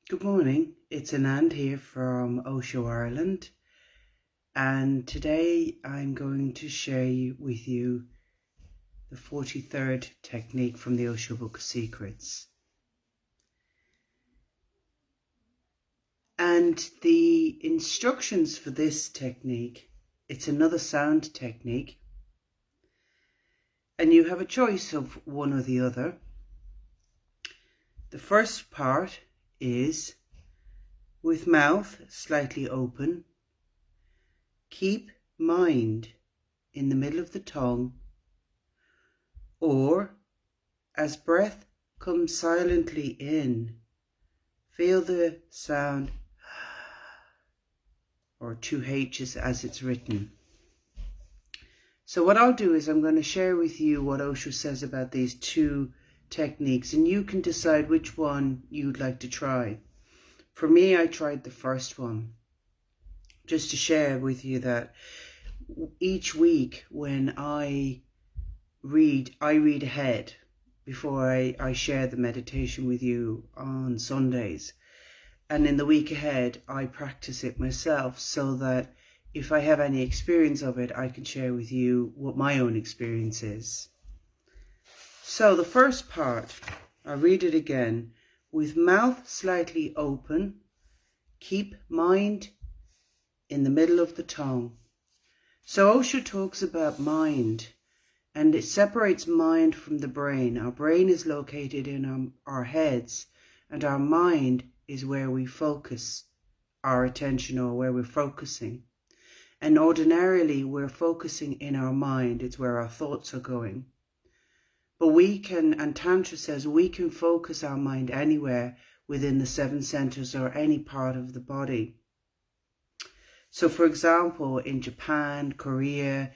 Good morning, it's Anand here from Osho, Ireland, and today I'm going to share with you the 43rd technique from the Osho Book of Secrets. And the instructions for this technique, it's another sound technique, and you have a choice of one or the other. The first part is with mouth slightly open, keep mind in the middle of the tongue, or as breath comes silently in, feel the sound or two H's as it's written. So what I'll do is I'm going to share with you what Osho says about these two techniques, and you can decide which one you'd like to try. For me, I tried the first one, just to share with you that each week when I read ahead before I share the meditation with you on Sundays. And in the week ahead, I practice it myself so that if I have any experience of it, I can share with you what my own experience is. So the first part, I'll read it again. With mouth slightly open, keep mind in the middle of the tongue. So Osho talks about mind, and it separates mind from the brain. Our brain is located in our heads, and our mind is where we focus our attention, or where we're focusing. And ordinarily we're focusing in our mind. It's where our thoughts are going. But we can, and Tantra says, we can focus our mind anywhere within the 7 centers or any part of the body. So for example, in Japan, Korea,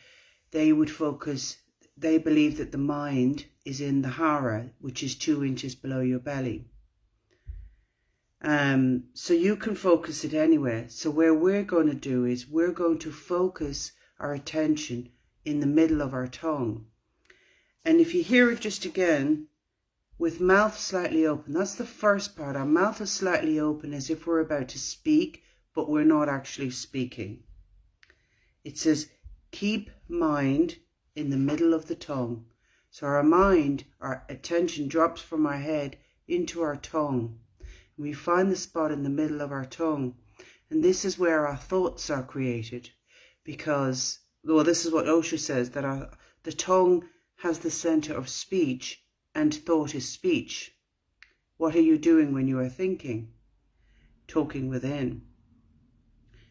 they believe that the mind is in the hara, which is 2 inches below your belly. So you can focus it anywhere. So where we're going to do is we're going to focus our attention in the middle of our tongue. And if you hear it just again, with mouth slightly open, that's the first part. Our mouth is slightly open as if we're about to speak, but we're not actually speaking. It says, keep mind in the middle of the tongue. So our mind, our attention drops from our head into our tongue. We find the spot in the middle of our tongue, and this is where our thoughts are created, because, well, this is what Osho says, that the tongue has the center of speech, and thought is speech. What are you doing when you are thinking? Talking within.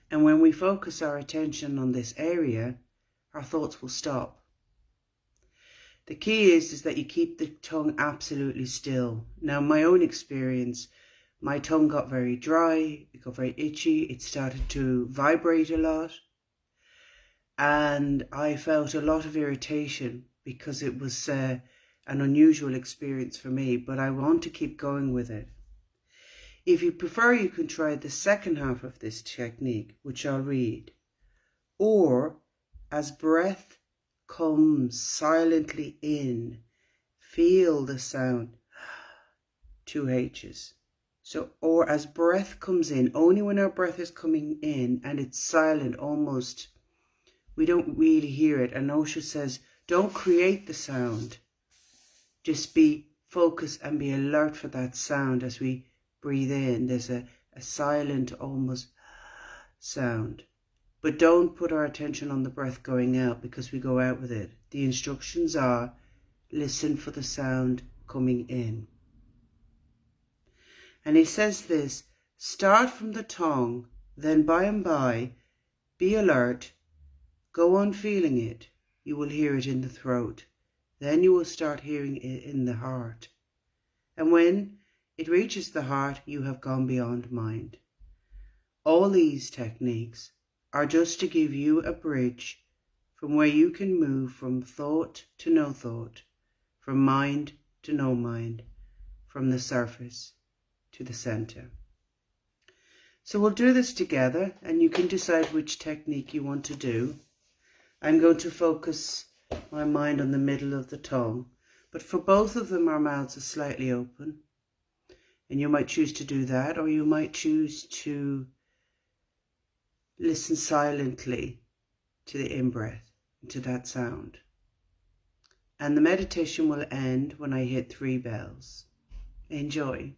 And when we focus our attention on this area, our thoughts will stop. The key is that you keep the tongue absolutely still. Now, my own experience, my tongue got very dry, it got very itchy, it started to vibrate a lot, and I felt a lot of irritation because it was an unusual experience for me, but I want to keep going with it. If you prefer, you can try the second half of this technique, which I'll read. Or, as breath comes silently in, feel the sound, 2 H's. So, or as breath comes in, only when our breath is coming in and it's silent almost, we don't really hear it. And Osho says, don't create the sound. Just be focused and be alert for that sound as we breathe in. There's a silent, almost sound. But don't put our attention on the breath going out, because we go out with it. The instructions are, listen for the sound coming in. And he says this, start from the tongue, then by and by, be alert, go on feeling it. You will hear it in the throat. Then you will start hearing it in the heart. And when it reaches the heart, you have gone beyond mind. All these techniques are just to give you a bridge from where you can move from thought to no thought, from mind to no mind, from the surface to the center. So we'll do this together, and you can decide which technique you want to do. I'm going to focus my mind on the middle of the tongue, but for both of them our mouths are slightly open. And you might choose to do that, or you might choose to listen silently to the in-breath, to that sound. And the meditation will end when I hit 3 bells. Enjoy.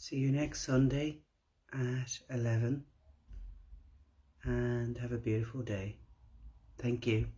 See you next Sunday at 11, and have a beautiful day. Thank you.